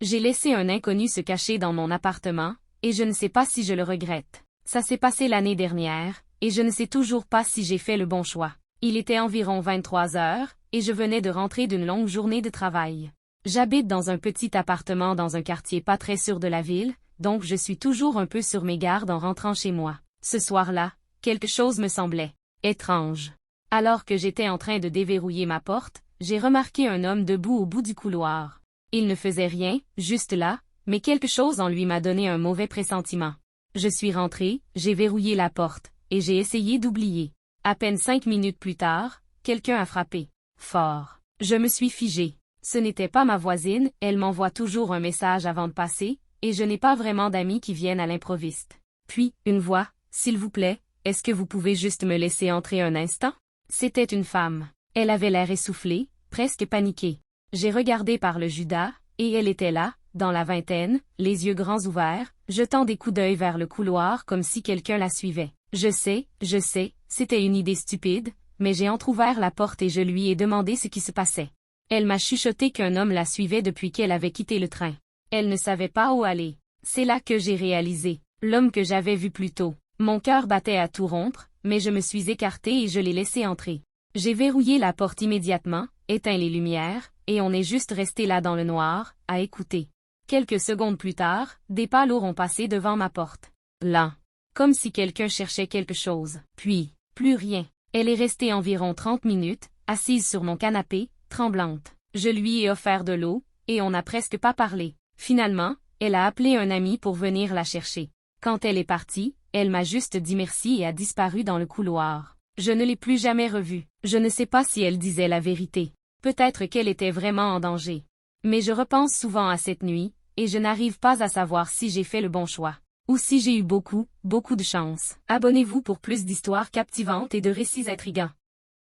J'ai laissé un inconnu se cacher dans mon appartement, et je ne sais pas si je le regrette. Ça s'est passé l'année dernière, et je ne sais toujours pas si j'ai fait le bon choix. Il était environ 23 heures, et je venais de rentrer d'une longue journée de travail. J'habite dans un petit appartement dans un quartier pas très sûr de la ville, donc je suis toujours un peu sur mes gardes en rentrant chez moi. Ce soir-là, quelque chose me semblait étrange. Alors que j'étais en train de déverrouiller ma porte, j'ai remarqué un homme debout au bout du couloir. Il ne faisait rien, juste là, mais quelque chose en lui m'a donné un mauvais pressentiment. Je suis rentré, j'ai verrouillé la porte, et j'ai essayé d'oublier. À peine 5 minutes plus tard, quelqu'un a frappé. Fort. Je me suis figé. Ce n'était pas ma voisine, elle m'envoie toujours un message avant de passer, et je n'ai pas vraiment d'amis qui viennent à l'improviste. Puis, une voix, « S'il vous plaît, est-ce que vous pouvez juste me laisser entrer un instant? » C'était une femme. Elle avait l'air essoufflée, presque paniquée. J'ai regardé par le Judas, et elle était là, dans la vingtaine, les yeux grands ouverts, jetant des coups d'œil vers le couloir comme si quelqu'un la suivait. Je sais, c'était une idée stupide, mais j'ai entrouvert la porte et je lui ai demandé ce qui se passait. Elle m'a chuchoté qu'un homme la suivait depuis qu'elle avait quitté le train. Elle ne savait pas où aller. C'est là que j'ai réalisé. L'homme que j'avais vu plus tôt. Mon cœur battait à tout rompre, mais je me suis écartée et je l'ai laissé entrer. J'ai verrouillé la porte immédiatement, éteint les lumières, et on est juste resté là dans le noir, à écouter. Quelques secondes plus tard, des pas lourds ont passé devant ma porte. Lent. Comme si quelqu'un cherchait quelque chose. Puis, plus rien. Elle est restée environ 30 minutes, assise sur mon canapé, tremblante. Je lui ai offert de l'eau, et on n'a presque pas parlé. Finalement, elle a appelé un ami pour venir la chercher. Quand elle est partie, elle m'a juste dit merci et a disparu dans le couloir. Je ne l'ai plus jamais revue. Je ne sais pas si elle disait la vérité. Peut-être qu'elle était vraiment en danger. Mais je repense souvent à cette nuit, et je n'arrive pas à savoir si j'ai fait le bon choix. Ou si j'ai eu beaucoup de chance. Abonnez-vous pour plus d'histoires captivantes et de récits intrigants.